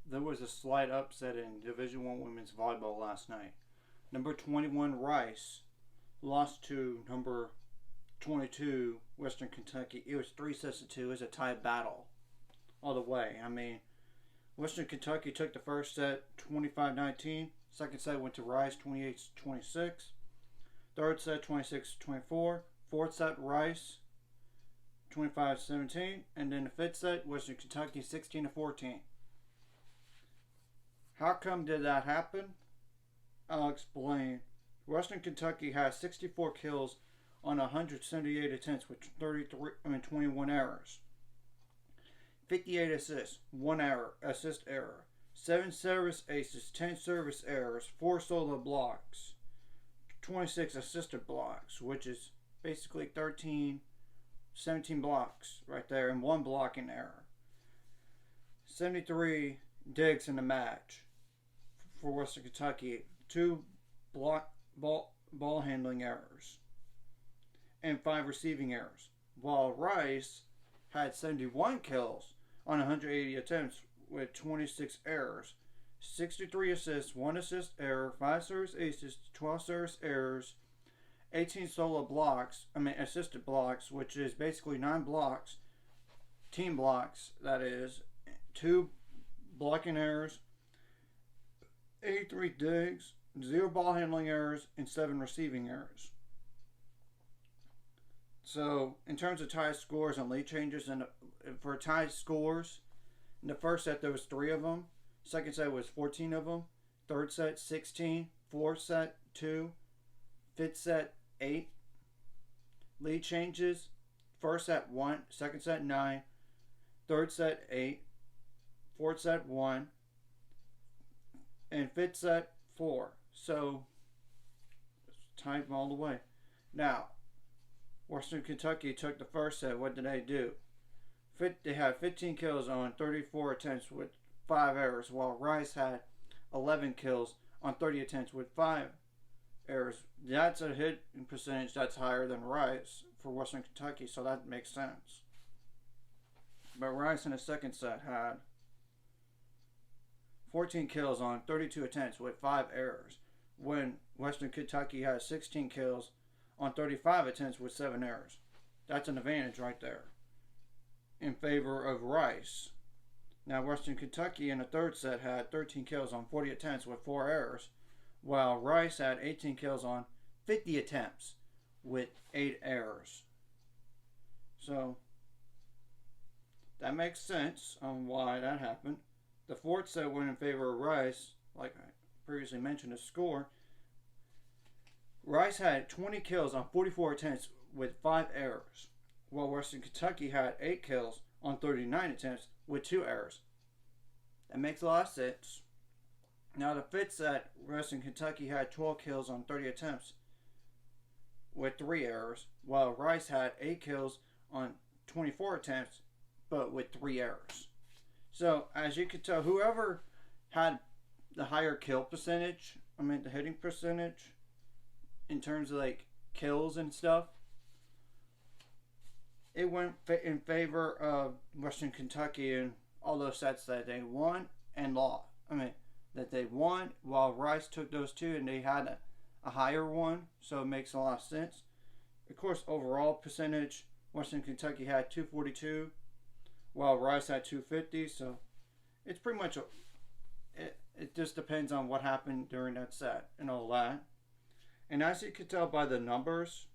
There was a slight upset in Division I women's volleyball last night. Number 21 Rice lost to number 22 Western Kentucky. It was 3-2. It was a tie battle all the way. I mean, Western Kentucky took the first set 25-19. Second set went to Rice 28-26. Third set 26-24. Fourth set Rice 25-17. And then the fifth set Western Kentucky 16-14. How come did that happen? I'll explain. Western Kentucky has 64 kills on 178 attempts with 21 errors. 58 assists, 1 assist error. 7 service aces, 10 service errors, 4 solo blocks, 26 assisted blocks, which is basically 17 blocks right there, and 1 blocking error. 73 digs in the match for Western Kentucky, 2 ball handling errors, and 5 receiving errors, while Rice had 71 kills on 180 attempts with 26 errors, 63 assists, 1 assist error, 5 service aces, 12 service errors, 18 solo blocks, assisted blocks, which is basically 9 blocks, team blocks, that is, 2 blocking errors, 83 digs, 0 ball handling errors, and 7 receiving errors. So, in terms of tie scores and lead changes, and for tie scores, in the first set there was 3 of them. Second set was 14 of them. Third set 16. Fourth set 2. Fifth set 8. Lead changes: first set 1. Second set 9. Third set 8. Fourth set 1. And fifth set 4. So, tied all the way. Now, Western Kentucky took the first set. What did they do? They had 15 kills on 34 attempts with 5 errors, while Rice had 11 kills on 30 attempts with 5 errors. That's a hit percentage that's higher than Rice for Western Kentucky, so that makes sense. But Rice in the second set had 14 kills on 32 attempts with 5 errors, when Western Kentucky has 16 kills on 35 attempts with 7 errors. That's an advantage right there in favor of Rice. Now, Western Kentucky in the third set had 13 kills on 40 attempts with 4 errors, while Rice had 18 kills on 50 attempts with 8 errors. So, that makes sense on why that happened. The fourth set went in favor of Rice, like I previously mentioned the score. Rice had 20 kills on 44 attempts with 5 errors, while Western Kentucky had 8 kills on 39 attempts with 2 errors. That makes a lot of sense. Now, the fifth set, Western Kentucky had 12 kills on 30 attempts with 3 errors, while Rice had 8 kills on 24 attempts but with 3 errors. So, as you can tell, whoever had the higher kill percentage, the hitting percentage, in terms of like kills and stuff, it went in favor of Western Kentucky in all those sets that they won and lost. That they won, while Rice took those 2 and they had a higher one, so it makes a lot of sense. Of course, overall percentage, Western Kentucky had 242, while Rice had 250, so it's pretty much, it just depends on what happened during that set and all that. And as you can tell by the numbers,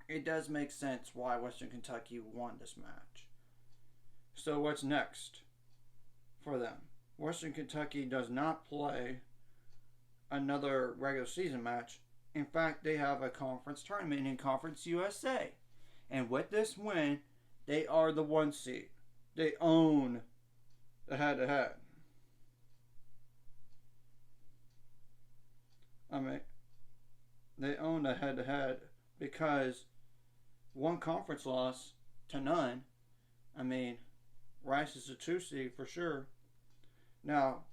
it does make sense why Western Kentucky won this match. So what's next for them? Western Kentucky does not play another regular season match. In fact, they have a conference tournament in Conference USA. And with this win, they are the 1 seed. They own the head-to-head. They own the head-to-head because 1 conference loss to none. Rice is a 2 seed for sure. Now,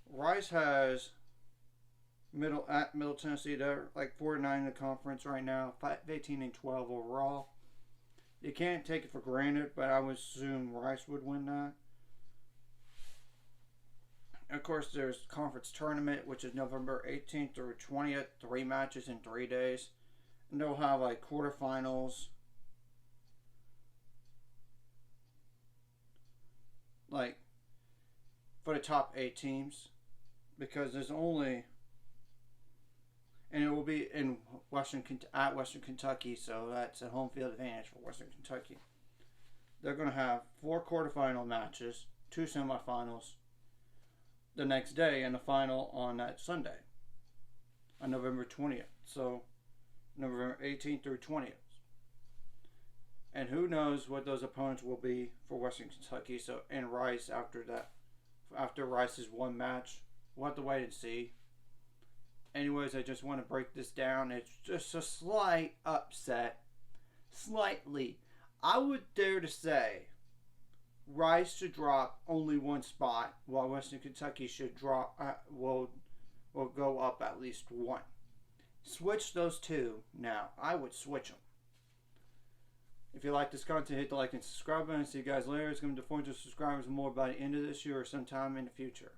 Rice has Middle Tennessee. They're like 4-9 in the conference right now, 18-12 overall. You can't take it for granted, but I would assume Rice would win that. of course, there's conference tournament, which is November 18th through 20th. 3 matches in 3 days. And they'll have like quarterfinals. Like for the top 8 teams. Because there's only... And it will be in Western Kentucky, so that's a home field advantage for Western Kentucky. They're going to have 4 quarterfinal matches, 2 semifinals the next day, and the final on that Sunday, on November 20th. So, November 18th through 20th. And who knows what those opponents will be for Western Kentucky. So, and Rice after that, after Rice's 1 match, we'll have to wait and see. Anyways, I just want to break this down. It's just a slight upset. Slightly. I would dare to say Rice should drop only 1 spot, while Western Kentucky should drop will go up at least 1. Switch those 2 now. I would switch them. If you like this content, hit the like and subscribe button. See you guys later. It's going to be 400 subscribers more by the end of this year or sometime in the future.